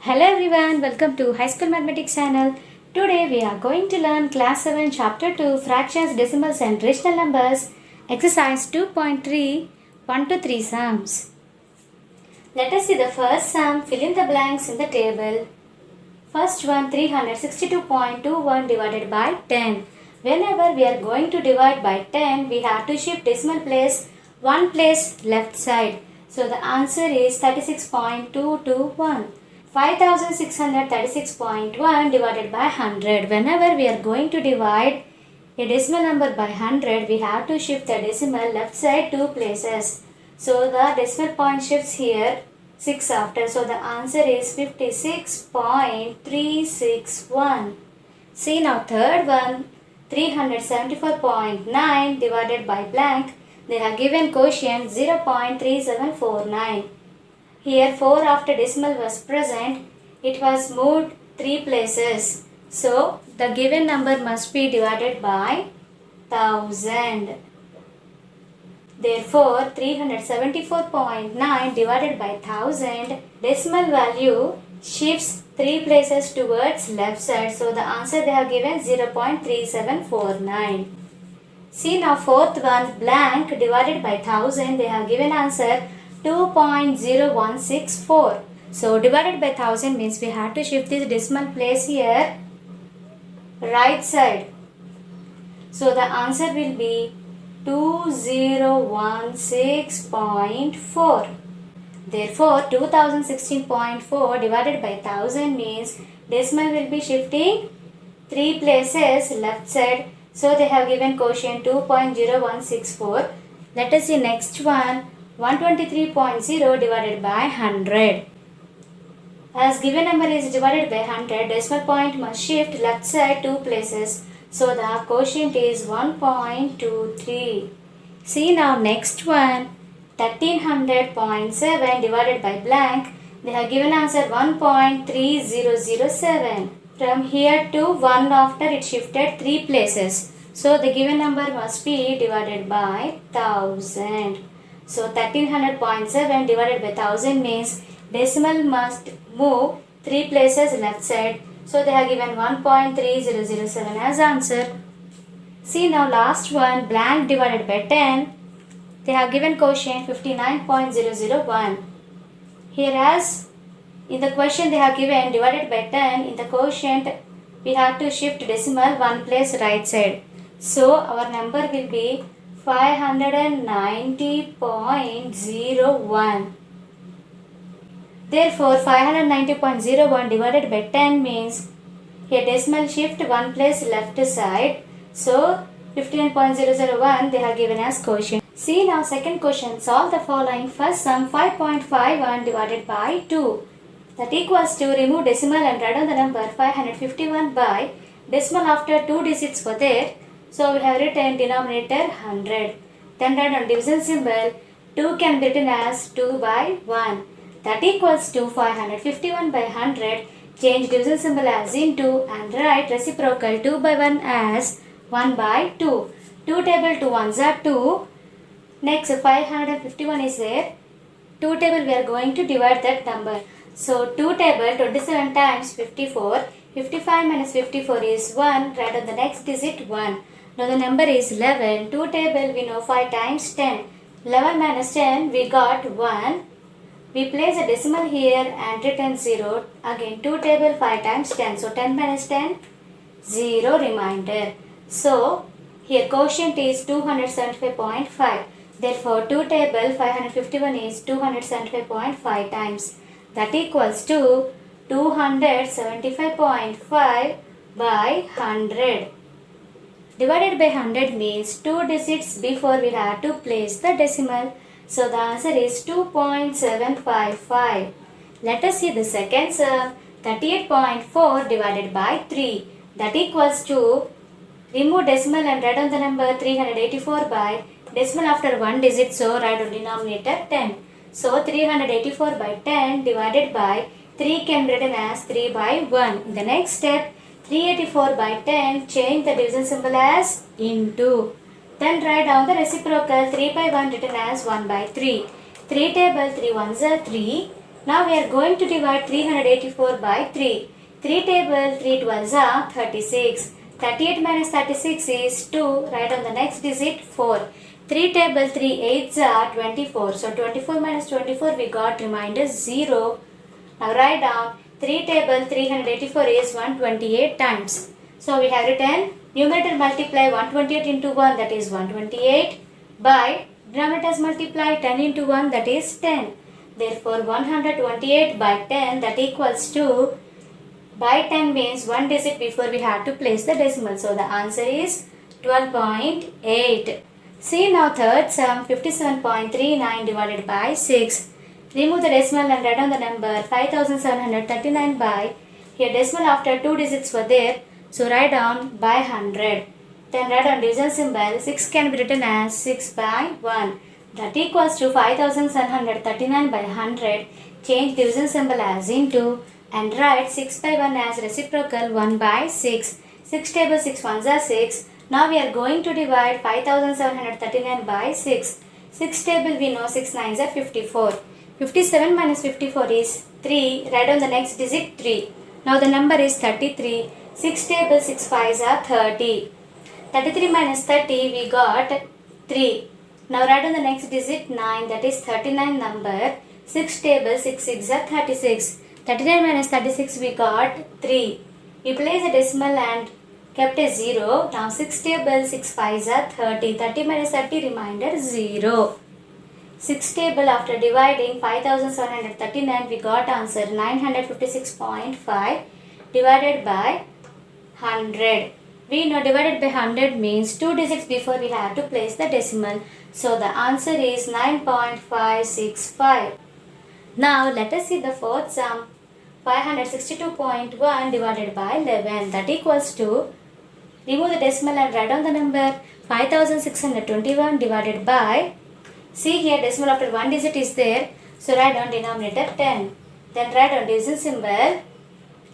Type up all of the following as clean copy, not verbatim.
Hello everyone, welcome to High School Mathematics channel. Today we are going to learn class 7 chapter 2 fractions, decimals and rational numbers, exercise 2.3 1 to 3 sums. Let us see the first sum. Fill in the blanks in the table. First one, 362.21 divided by 10. Whenever we are going to divide by 10, we have to shift decimal place one place left side. So the answer is 36.221. 5636.1 divided by 100. Whenever we are going to divide a decimal number by 100, we have to shift the decimal left side 2 places. So the decimal point shifts here 6 after. So the answer is 56.361. See now third one, 374.9 divided by blank. They have given quotient 0.3749. Here 4 after decimal was present, it was moved 3 places. So the given number must be divided by 1000. Therefore 374.9 divided by 1000, decimal value shifts 3 places towards left side. So the answer they have given 0.3749. See now fourth one, blank divided by 1000, they have given answer 2.0164. So divided by 1000 means we have to shift this decimal place here right side. So the answer will be 2016.4. Therefore 2016.4 divided by 1000 means decimal will be shifting 3 places left side. So they have given quotient 2.0164. Let us see next one. 123.0 divided by 100. As given number is divided by 100, decimal point must shift left side 2 places. So the quotient is 1.23. See now next one, 1300.7 divided by blank. They have given answer 1.3007. From here to 1 after it shifted 3 places. So the given number must be divided by 1000. So 1300.7 divided by 1000 means decimal must move 3 places left side. So they have given 1.3007 as answer. See now last one, blank divided by 10. They have given quotient 59.001. Here as in the question they have given divided by 10, in the quotient we have to shift decimal 1 place right side. So our number will be 590.01. Therefore 590.01 divided by 10 means here decimal shift 1 place left side. So 59.001 they have given as quotient. See now second question. Solve the following. First sum, 5.51 divided by 2. That equals to remove decimal and write down the number 551 by decimal after 2 digits were there. So we have written denominator 100. Then write on division symbol. 2 can be written as 2 by 1. That equals to 551 by 100. Change division symbol as into and write reciprocal 2 by 1 as 1 by 2. 2 table 2 ones are 2. Next 551 is there. 2 table we are going to divide that number. So 2 table 27 times 54. 55 minus 54 is 1. Write on the next digit 1. Now the number is 11. 2 table we know 5 times 10. 11 minus 10 we got 1. We place a decimal here and written 0. Again 2 table 5 times 10. So 10 minus 10, 0 remainder. So here quotient is 275.5. Therefore 2 table 551 is 275.5 times. That equals to 275.5 by 100. Divided by 100 means 2 digits before we have to place the decimal. So the answer is 2.755. Let us see the second sum. 38.4 divided by 3. That equals to remove decimal and write down the number 384 by decimal after 1 digit. So write on denominator 10. So 384 by 10 divided by 3 can be written as 3 by 1. In the next step, 384 by 10, change the division symbol as into. Then write down the reciprocal 3 by 1 written as 1 by 3. 3 table 3 ones are 3. Now we are going to divide 384 by 3. 3 table 3 12s are 36. 38 minus 36 is 2. Write on the next digit 4. 3 table 3 8s are 24. So 24 minus 24 we got remainder 0. Now write down 3 table 384 is 128 times. So we have written numerator multiply 128 into 1, that is 128, by denominators multiply 10 into 1, that is 10. Therefore 128 by 10, that equals to, by 10 means one digit before we have to place the decimal. So the answer is 12.8. See now third sum, 57.39 divided by 6. Remove the decimal and write down the number 5739 by, here decimal after 2 digits were there, so write down by 100. Then write down division symbol, 6 can be written as 6 by 1. That equals to 5739 by 100. Change division symbol as into and write 6 by 1 as reciprocal 1 by 6. 6 table 6 ones are 6. Now we are going to divide 5739 by 6. 6 table we know 6 nines are 54. 57 minus 54 is 3. Write down the next digit 3. Now the number is 33. 6 table 6 5s are 30. 33 minus 30 we got 3. Now write down the next digit 9, that is 39 number. 6 table 6 6 are 36. 39 minus 36 we got 3. We place a decimal and kept a 0. Now 6 table 6 5s are 30. 30 minus 30 remainder 0. 6 table after dividing 5739 we got answer 956.5 divided by 100. We know divided by 100 means 2 digits before we have to place the decimal. So the answer is 9.565. Now let us see the fourth sum. 562.1 divided by 11, that equals to, remove the decimal and write down the number 5621 divided by, see here decimal after 1 digit is there, so write down denominator 10. Then write down division symbol,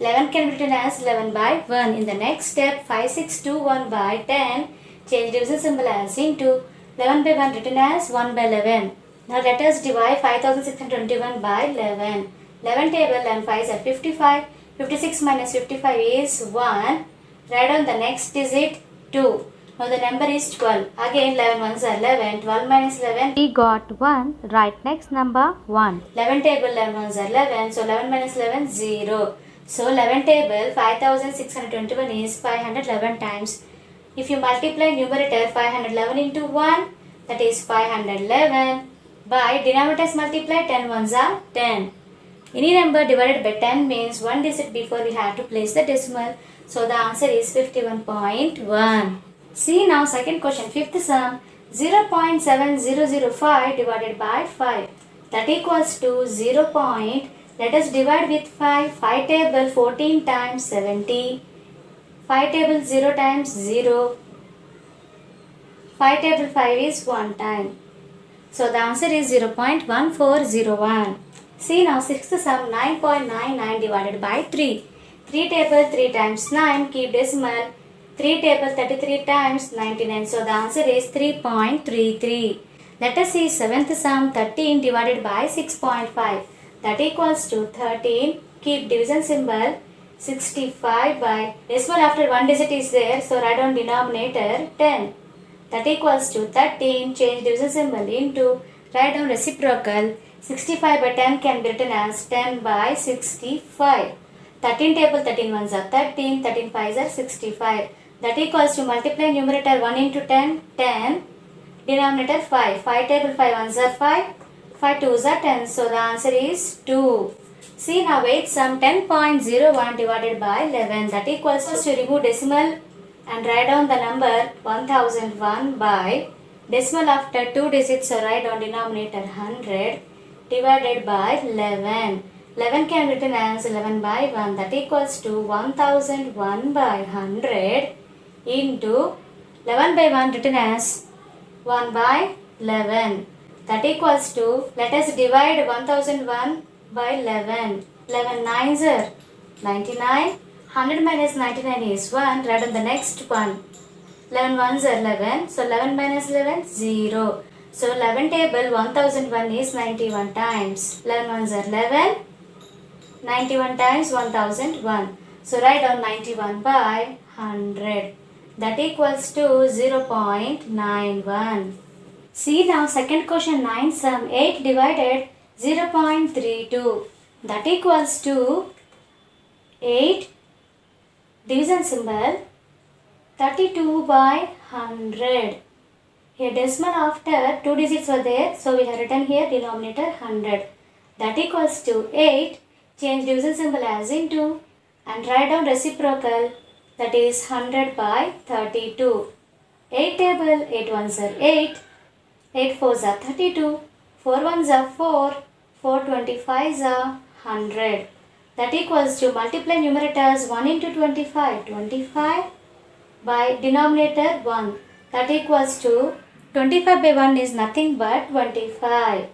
11 can be written as 11 by 1. In the next step, 5621 by 10, change division symbol as into, 11 by 1 written as 1 by 11. Now let us divide 5621 by 11. 11 table and 5s are 55. 56 minus 55 is 1. Write down the next digit 2. Now the number is 12. Again 11 ones are 11. 12 minus 11. We got 1. Write next number 1. 11 table 11 ones are 11. So 11 minus 11 0. So 11 table 5621 is 511 times. If you multiply numerator 511 into 1, that is 511, by denominators multiply 10 ones are 10. Any number divided by 10 means one digit before we have to place the decimal. So the answer is 51.1. See now second question, fifth sum, 0.7005 divided by 5. That equals to 0. Let us divide with 5. 5 table 14 times 70. 5 table 0 times 0. 5 table 5 is 1 time. So the answer is 0.1401. See now sixth sum, 9.99 divided by 3. 3 table 3 times 9, keep decimal. 3 table 33 times 99. So the answer is 3.33. Let us see seventh sum, 13 divided by 6.5. That equals to 13. Keep division symbol. 65 by decimal after one digit is there. So write down denominator 10. That equals to 13. Change division symbol into, write down reciprocal. 65 by 10 can be written as 10 by 65. 13 table 13 ones are 13. 13 5s are 65. That equals to, multiply numerator 1 into 10, 10. Denominator 5. 5 table 5 ones are 5. 5 2s are 10. So the answer is 2. See now eighth sum, 10.01 divided by 11. That equals to, remove decimal and write down the number 1001 by decimal after 2 digits. So write down denominator 100 divided by 11. 11 can be written as 11 by 1. That equals to 1001 by 100 into 11 by 1 written as 1 by 11. That equals to, let us divide 1001 by 11. 11 nines are 99. 100 minus 99 is 1. Write on the next one. 11 ones are 11. So 11 minus 11, 0. So 11 table 1001 is 91 times. 11 ones are 11. 91 times 1001. So write down 91 by 100. That equals to 0.91. See now second question 9 sum 8 divided 0.32. That equals to 8 division symbol 32 by 100. Here decimal after 2 digits were there, so we have written here denominator 100. That equals to 8. Change division symbol as into and write down reciprocal, that is 100 by 32. 8 table, 8 ones are 8, 8 fours are 32, 4 ones are 4, 4 25s are 100. That equals to multiply numerators 1 into 25, 25 by denominator 1. That equals to 25 by 1 is nothing but 25.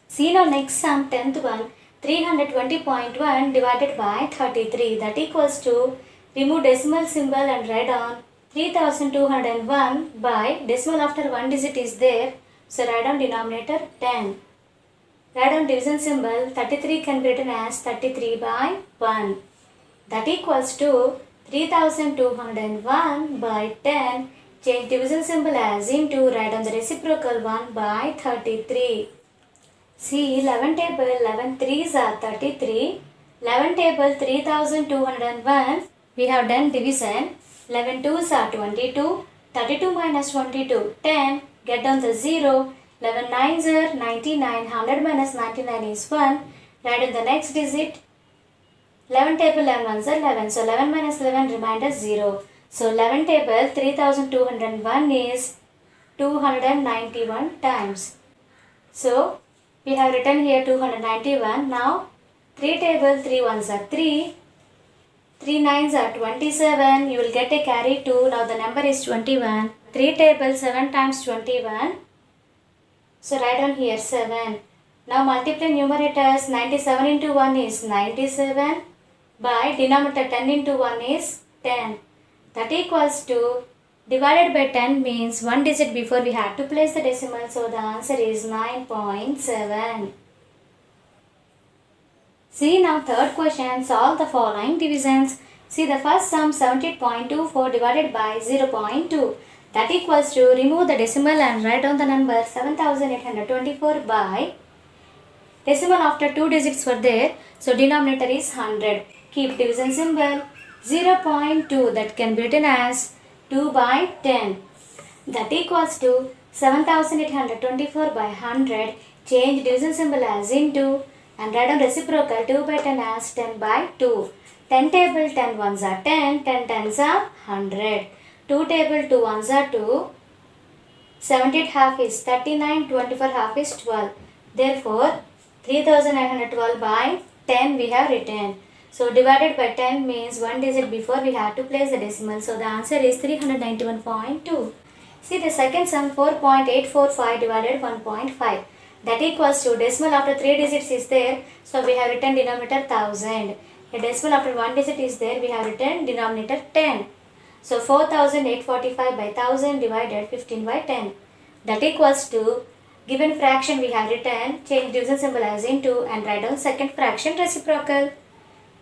See now next sum 10th one 320.1 divided by 33. That equals to remove decimal symbol and write down 3201 by decimal after 1 digit is there. So write down denominator 10. Write down division symbol 33 can be written as 33 by 1. That equals to 3201 by 10. Change division symbol as into, write down the reciprocal 1 by 33. See 11 table 11 3s are 33. 11 table 3201. We have done division. 11 2s are 22. 32 minus 22 10. Get down the 0. 11 9s are 99. 100 minus 99 is 1. Write in the next digit. 11 table 11 ones are 11. So 11 minus 11 remainder 0. So 11 table 3201 is 291 times. So we have written here 291. Now 3 table 3 ones are 3. 3 nines are 27. You will get a carry 2. Now the number is 21. 3 table 7 times 21. So write down here 7. Now multiply numerators. 97 into 1 is 97 by denominator 10 into 1 is 10. That equals to, divided by 10 means one digit before we have to place the decimal. So the answer is 9.7. See now third question, solve the following divisions. See the first sum 78.24 divided by 0.2. That equals to, remove the decimal and write down the number 7824 by decimal after 2 digits were there. So denominator is 100. Keep division symbol 0.2, that can be written as 2 by 10. That equals to 7824 by 100. Change division symbol as into and write down reciprocal 2 by 10 as 10 by 2. 10 table 10 ones are 10, 10 tens are 100. 2 table 2 ones are 2. 78 half is 39, 24 half is 12. Therefore 3912 by 10 we have written. So divided by 10 means one digit before we have to place the decimal. So the answer is 391.2. See the second sum 4.845 divided 1.5. That equals to, decimal after 3 digits is there. So we have written denominator 1000. A decimal after 1 digit is there. We have written denominator 10. So 4845 by 1000 divided 15 by 10. That equals to, given fraction we have written, change division symbol as into and write down second fraction reciprocal.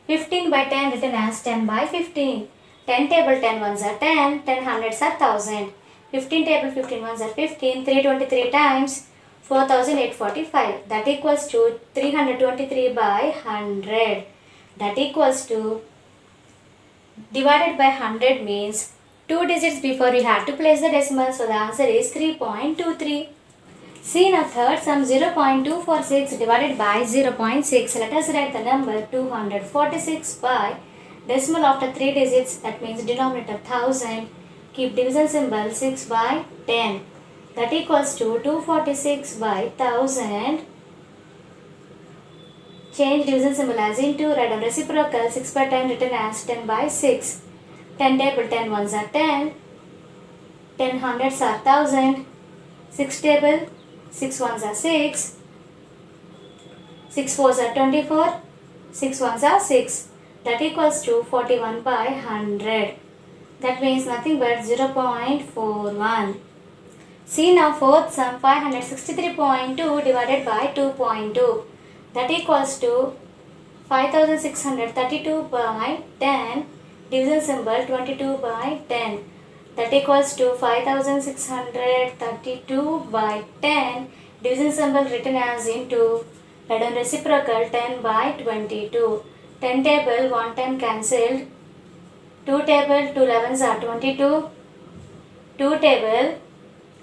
15 by 10 written as 10 by 15. 10 table 10 ones are 10, 10 hundreds are 1000. 15 table 15 ones are 15, 323 times 4845. That equals to 323 by 100. That equals to, divided by 100 means 2 digits before we have to place the decimal. So the answer is 3.23. See now third sum 0.246 divided by 0.6. Let us write the number 246 by decimal after 3 digits, that means denominator 1000. Keep division symbol 6 by 10. That equals to 246 by 1000. Change division symbol as into, write down reciprocal 6 by 10 written as 10 by 6. 10 table 10 ones are 10. 10 hundreds are 1000. 6 table 6 ones are 6. 6 fours are 24. 6 ones are 6. That equals to 41 by 100. That means nothing but 0.41. See now fourth sum 563.2 divided by 2.2. that equals to 5632 by 10 division symbol 22 by 10 that equals to 5632 by 10 division symbol written as into write on reciprocal 10 by 22. 10 table 1 time cancelled, 2 table 2 11s are 22, 2 table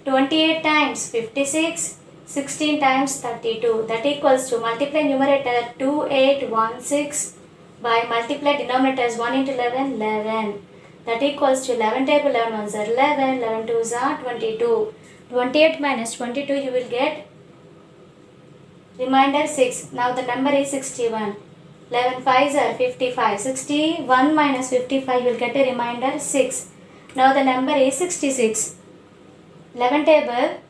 28 times 56, 16 times 32 that equals to multiply numerator 2816 by multiply denominators 1 into 11 11 that equals to 11 table 11 ones are 11, 11 twos are 22. 28 minus 22 you will get remainder 6. Now the number is 61. 11 5s are 55. 61 minus 55 you will get a remainder 6. Now the number is 66. 11 table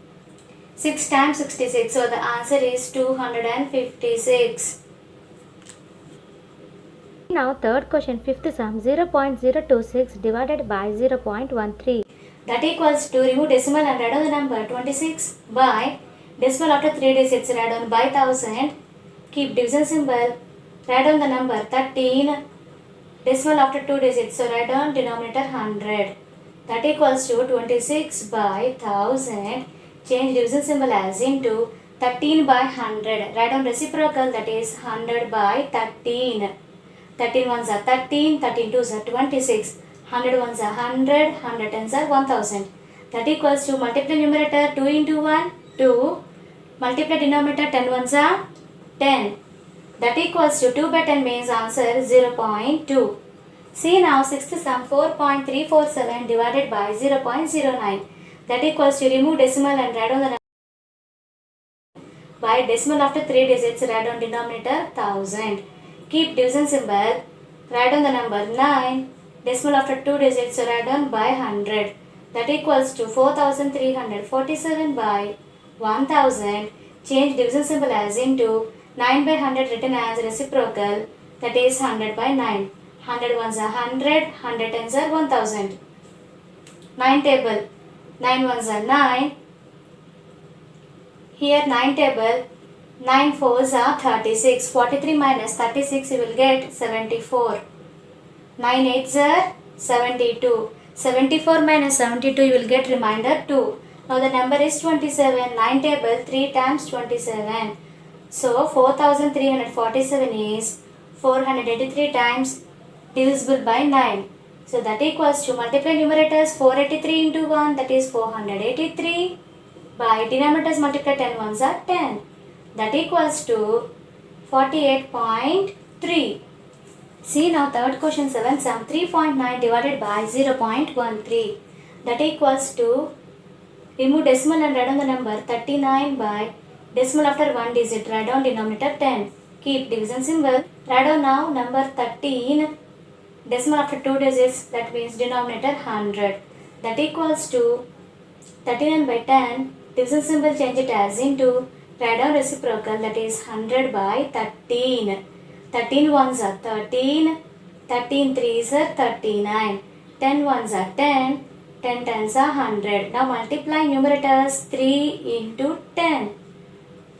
6 times 66. So the answer is 256. Now third question, fifth sum, 0.026 divided by 0.13. That equals to remove decimal and write on the number 26 by decimal after 3 digits write down by 1000. Keep division symbol, write down the number 13, decimal after 2 digits, so write down denominator 100. That equals to 26 by 1000. Change division symbol as into 13 by 100. Write down reciprocal, that is 100 by 13. 13 ones are 13, 13 twos are 26, 100 ones are 100, 100 tens are 1000. That equals to multiply numerator 2 into 1, 2. Multiply denominator 10 ones are 10. That equals to 2 by 10 means answer 0.2. See now sixth sum, 4.347 divided by 0.09. That equals to remove decimal and write on the number by decimal after 3 digits, write on denominator 1000. Keep division symbol, write on the number 9, decimal after 2 digits, so write down by 100. That equals to 4347 by 1000. Change division symbol as into 9 by 100 written as reciprocal, that is 100 by 9. 100 ones are 100, 100 tens are 1000. 9 table, 9 ones are 9. Here 9 table, 9 fours are 36. 43 minus 36 you will get 74. 9 eights are 72. 74 minus 72 you will get remainder 2. Now the number is 27. 9 table 3 times 27. So 4347 is 483 times divisible by 9. So that equals to multiply numerators 483 into 1, that is 483 by denominators multiply 10 ones are 10. That equals to 48.3. See now third question 7 sum, 3.9 divided by 0.13. That equals to remove decimal and write on the number 39 by decimal after 1 digit, write down denominator 10. Keep division symbol, write down now number 13, decimal after 2 digits, that means denominator 100. That equals to 39 by 10, division symbol change it as into, write down reciprocal, that is 100 by 13. 13 ones are 13, 13 threes are 39, 10 ones are 10, 10 tens are 100. Now multiply numerators 3 into 10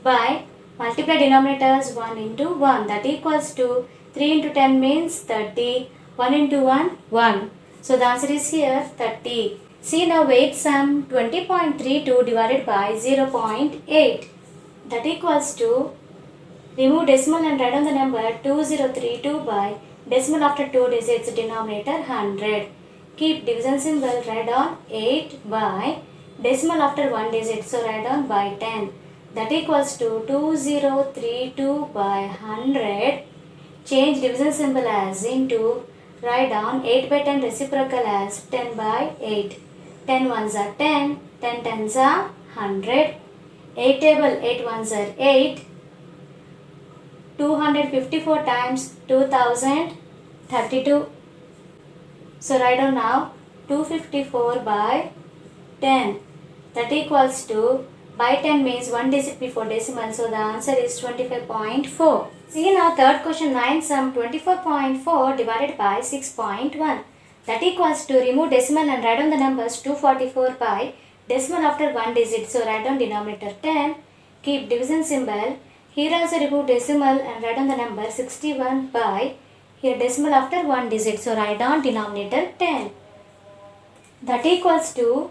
by multiply denominators 1 into 1, that equals to 3 into 10 means 30, 1 into 1, 1. So the answer is here 30. See now weight sum, 20.32 divided by 0.8. That equals to remove decimal and write on the number 2032 by decimal after 2 digits, denominator 100. Keep division symbol, write on 8 by decimal after 1 digit, so write on by 10. That equals to 2032 by 100. Change division symbol as into, write down 8 by 10 reciprocal as 10 by 8. 10 ones are 10, 10 tens are 100. 8 table, 8 ones are 8. 254 times 2032. So write down now 254 by 10. That equals to, by 10 means 1 digit before decimal, so the answer is 25.4. See now third question 9 sum, 24.4 divided by 6.1. That equals to remove decimal and write down the numbers 244 by decimal after 1 digit, so write down denominator 10. Keep division symbol, Here also remove decimal and write down the number 61 by, here decimal after 1 digit, so write down denominator 10. That equals to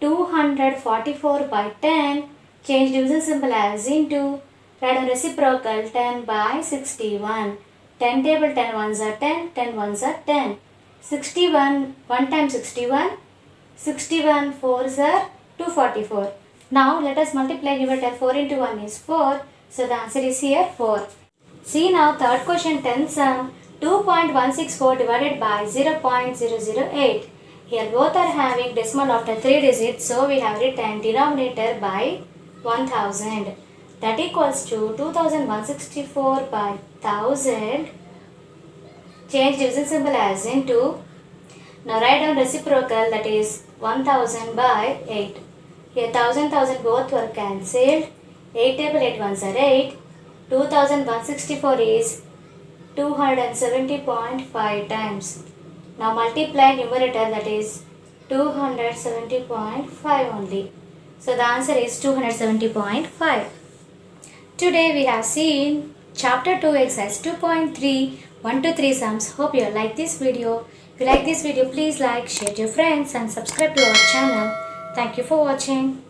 244 by 10, change division symbol as into, write down reciprocal 10 by 61. 10 table 10 ones are 10, 10 ones are 10. 61, 1 times 61, 61 4s are 244. Now let us multiply numerator. 4 into 1 is 4. So the answer is here 4. See now third question 10 sum. 2.164 divided by 0.008. Here both are having decimal after 3 digits. So we have written denominator by 1000. That equals to 2164 by 1000. Change division symbol as into. Now write down reciprocal, that is 1000 by 8. Here 1000 both were cancelled. 8 table 8 ones are 8. 2164 is 270.5 times. Now multiply numerator, that is 270.5 only. So the answer is 270.5. Today we have seen chapter 2 exercise 2.3 1 to 3 sums. Hope you like this video. If you like this video, please like, share to your friends and subscribe to our channel. Thank you for watching.